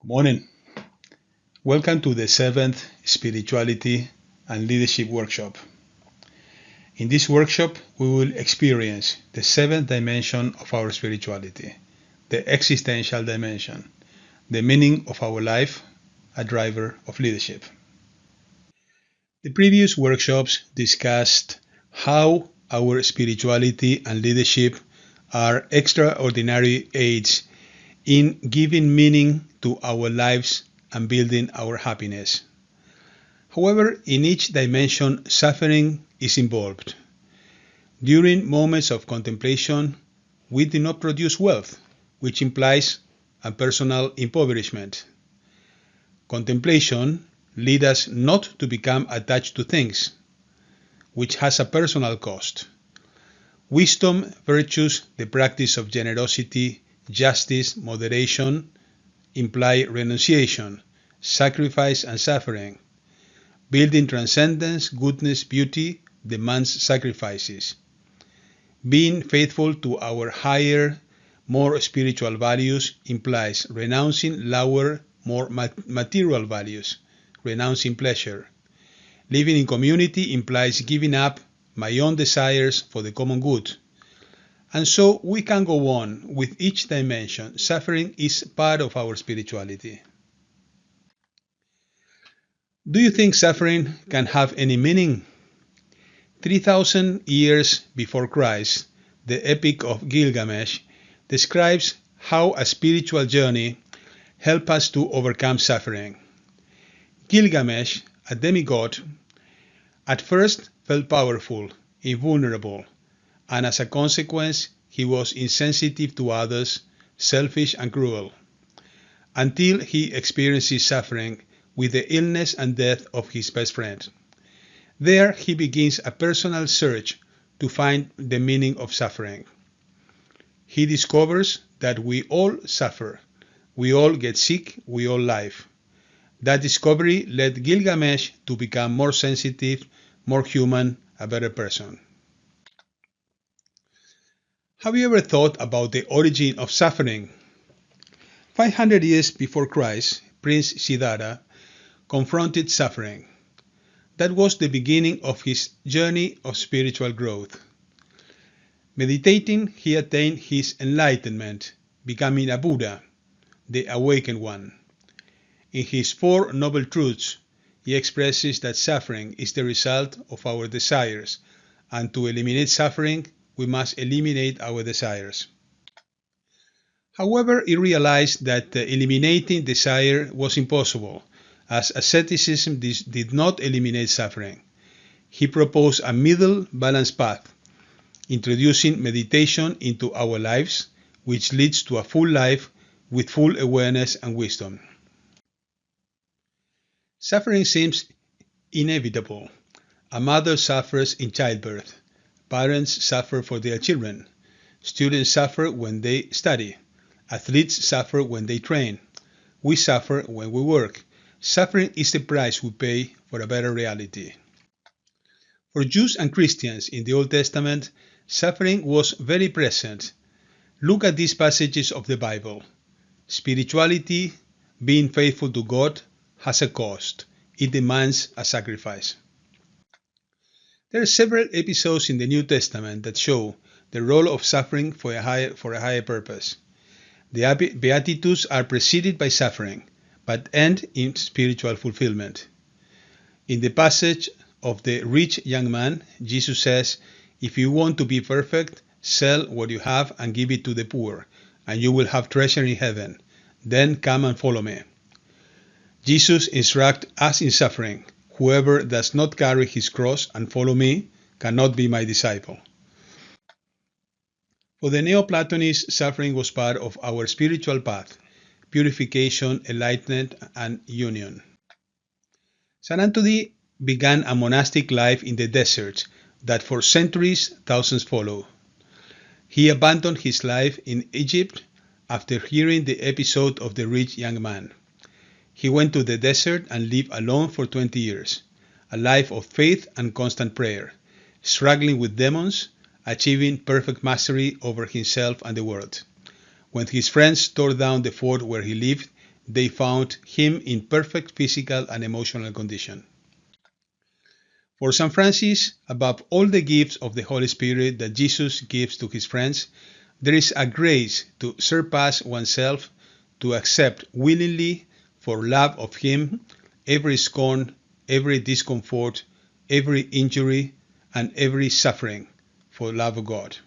Morning. Welcome to the 7th Spirituality and Leadership Workshop. In this workshop, we will experience the 7th dimension of our spirituality, the existential dimension, the meaning of our life, a driver of leadership. The previous workshops discussed how our spirituality and leadership are extraordinary aids in giving meaning to our lives and building our happiness. However, in each dimension, suffering is involved. During moments of contemplation, we do not produce wealth, which implies a personal impoverishment. Contemplation leads us not to become attached to things, which has a personal cost. Wisdom, virtues, the practice of generosity, justice, moderation, imply renunciation, sacrifice, and suffering. Building transcendence, goodness, beauty demands sacrifices. Being faithful to our higher, more spiritual values implies renouncing lower, more material values, renouncing pleasure. Living in community implies giving up my own desires for the common good. And so we can go on with each dimension. Suffering is part of our spirituality. Do you think suffering can have any meaning? 3,000 years before Christ, the Epic of Gilgamesh describes how a spiritual journey helps us to overcome suffering. Gilgamesh, a demigod, at first felt powerful, invulnerable, and as a consequence, he was insensitive to others, selfish and cruel, until he experiences suffering with the illness and death of his best friend. There he begins a personal search to find the meaning of suffering. He discovers that we all suffer, we all get sick, we all live. That discovery led Gilgamesh to become more sensitive, more human, a better person. Have you ever thought about the origin of suffering? 500 years before Christ, Prince Siddhartha confronted suffering. That was the beginning of his journey of spiritual growth. Meditating, he attained his enlightenment, becoming a Buddha, the awakened one. In his Four Noble Truths, he expresses that suffering is the result of our desires, and to eliminate suffering, we must eliminate our desires. However, he realized that eliminating desire was impossible, as asceticism did not eliminate suffering. He proposed a middle balanced path, introducing meditation into our lives, which leads to a full life with full awareness and wisdom. Suffering seems inevitable. A mother suffers in childbirth. Parents suffer for their children. Students suffer when they study. Athletes suffer when they train. We suffer when we work. Suffering is the price we pay for a better reality. For Jews and Christians in the Old Testament, suffering was very present. Look at these passages of the Bible. Spirituality, being faithful to God, has a cost. It demands a sacrifice. There are several episodes in the New Testament that show the role of suffering for a higher purpose. The Beatitudes are preceded by suffering, but end in spiritual fulfillment. In the passage of the rich young man, Jesus says, "If you want to be perfect, sell what you have and give it to the poor, and you will have treasure in heaven. Then come and follow me." Jesus instructs us in suffering. Whoever does not carry his cross and follow me cannot be my disciple. For the Neoplatonists, suffering was part of our spiritual path, purification, enlightenment, and union. Saint Anthony began a monastic life in the desert that for centuries thousands followed. He abandoned his life in Egypt after hearing the episode of the rich young man. He went to the desert and lived alone for 20 years, a life of faith and constant prayer, struggling with demons, achieving perfect mastery over himself and the world. When his friends tore down the fort where he lived, they found him in perfect physical and emotional condition. For St. Francis, above all the gifts of the Holy Spirit that Jesus gives to his friends, there is a grace to surpass oneself, to accept willingly, for love of him, every scorn, every discomfort, every injury, and every suffering, for love of God.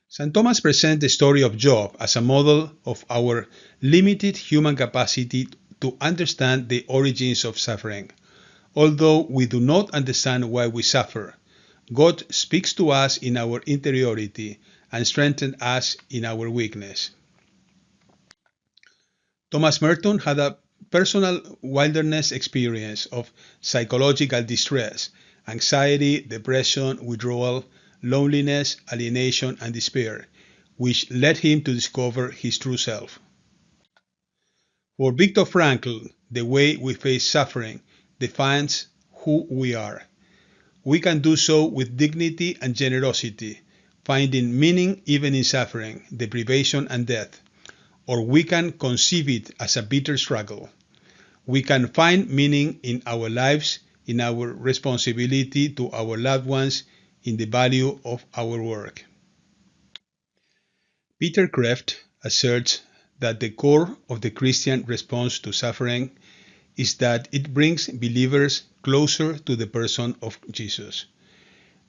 St. Thomas presents the story of Job as a model of our limited human capacity to understand the origins of suffering. Although we do not understand why we suffer, God speaks to us in our interiority and strengthens us in our weakness. Thomas Merton had a personal wilderness experience of psychological distress, anxiety, depression, withdrawal, loneliness, alienation, and despair, which led him to discover his true self. For Viktor Frankl, the way we face suffering defines who we are. We can do so with dignity and generosity, finding meaning even in suffering, deprivation, and death. Or we can conceive it as a bitter struggle. We can find meaning in our lives, in our responsibility to our loved ones, in the value of our work. Peter Kreeft asserts that the core of the Christian response to suffering is that it brings believers closer to the person of Jesus.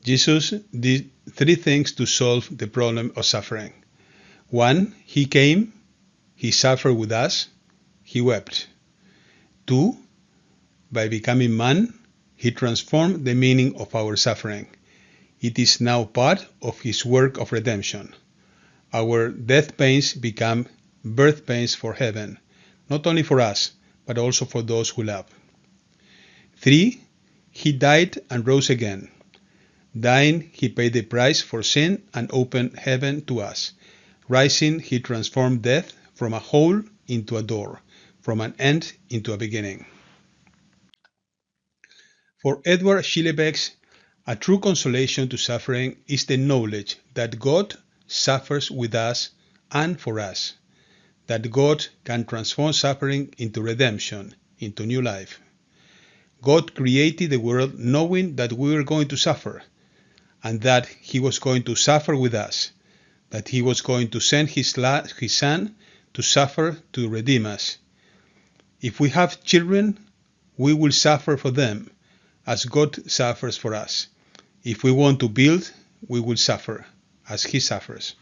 Jesus did three things to solve the problem of suffering. 1. He came, he suffered with us, he wept. 2. By becoming man, he transformed the meaning of our suffering. It is now part of his work of redemption. Our death pains become birth pains for heaven, not only for us, but also for those who love. 3. He died and rose again. Dying, he paid the price for sin and opened heaven to us. Rising, he transformed death from a hole into a door, from an end into a beginning. For Edward Schillebeeckx, a true consolation to suffering is the knowledge that God suffers with us and for us, that God can transform suffering into redemption, into new life. God created the world knowing that we were going to suffer, and that he was going to suffer with us, that he was going to send his son to suffer to redeem us. If we have children, we will suffer for them, as God suffers for us. If we want to build, we will suffer, as he suffers.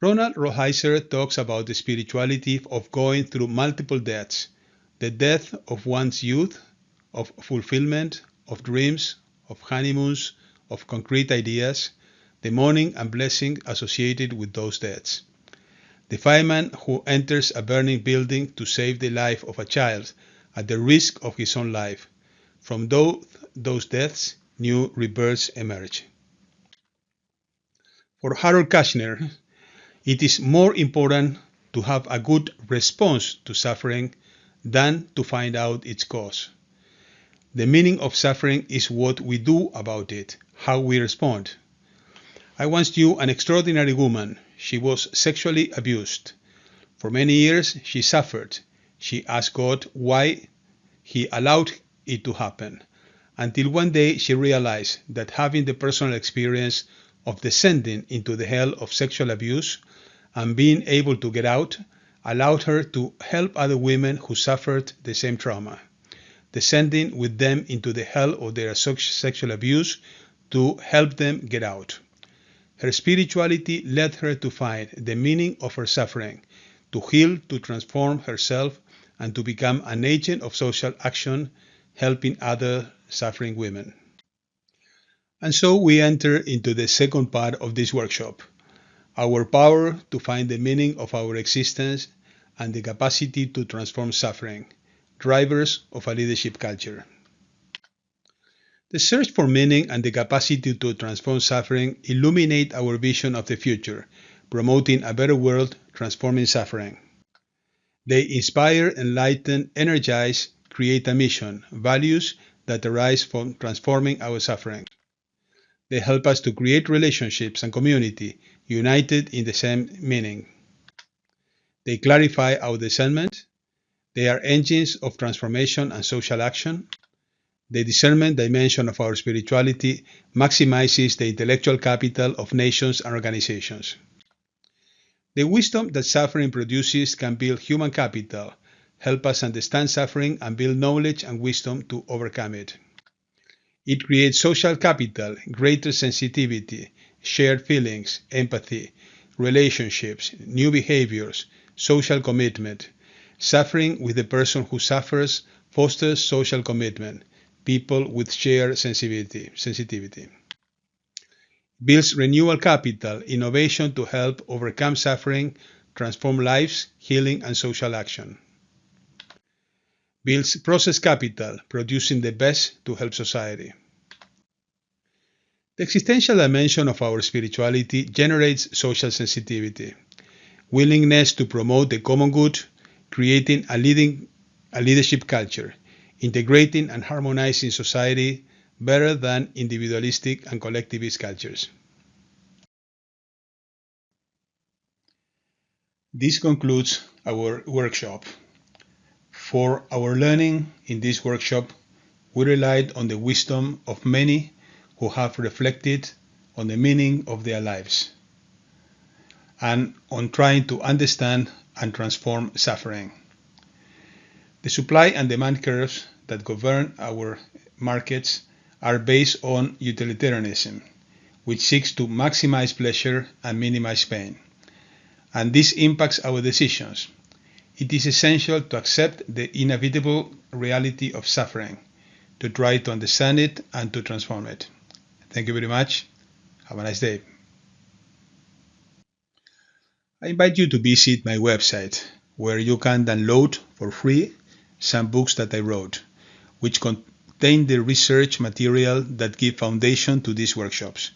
Ronald Rolheiser talks about the spirituality of going through multiple deaths, the death of one's youth, of fulfillment, of dreams, of honeymoons, of concrete ideas, the mourning and blessing associated with those deaths. The fireman who enters a burning building to save the life of a child at the risk of his own life. From those deaths, new rebirths emerge. For Harold Kushner, it is more important to have a good response to suffering than to find out its cause. The meaning of suffering is what we do about it, how we respond. I once knew an extraordinary woman. She was sexually abused. For many years she suffered. She asked God why he allowed it to happen, until one day she realized that having the personal experience of descending into the hell of sexual abuse and being able to get out allowed her to help other women who suffered the same trauma, descending with them into the hell of their sexual abuse to help them get out. Her spirituality led her to find the meaning of her suffering, to heal, to transform herself, and to become an agent of social action, helping other suffering women. And so we enter into the second part of this workshop, our power to find the meaning of our existence and the capacity to transform suffering, drivers of a leadership culture. The search for meaning and the capacity to transform suffering illuminate our vision of the future, promoting a better world, transforming suffering. They inspire, enlighten, energize, create a mission, values that arise from transforming our suffering. They help us to create relationships and community, united in the same meaning. They clarify our discernment. They are engines of transformation and social action. The discernment dimension of our spirituality maximizes the intellectual capital of nations and organizations. The wisdom that suffering produces can build human capital, help us understand suffering, and build knowledge and wisdom to overcome it. It creates social capital, greater sensitivity, shared feelings, empathy, relationships, new behaviors, social commitment. Suffering with the person who suffers fosters social commitment, people with shared sensitivity. Builds renewal capital, innovation to help overcome suffering, transform lives, healing, and social action. Builds process capital, producing the best to help society. The existential dimension of our spirituality generates social sensitivity, willingness to promote the common good, creating a leadership culture, integrating and harmonizing society better than individualistic and collectivist cultures. This concludes our workshop. For our learning in this workshop, we relied on the wisdom of many who have reflected on the meaning of their lives and on trying to understand and transform suffering. The supply and demand curves that govern our markets are based on utilitarianism, which seeks to maximize pleasure and minimize pain. And this impacts our decisions. It is essential to accept the inevitable reality of suffering, to try to understand it and to transform it. Thank you very much. Have a nice day. I invite you to visit my website, where you can download for free some books that I wrote, which contain the research material that give foundation to these workshops.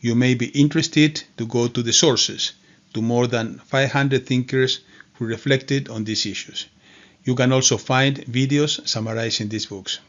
You may be interested to go to the sources, to more than 500 thinkers who reflected on these issues. You can also find videos summarizing these books.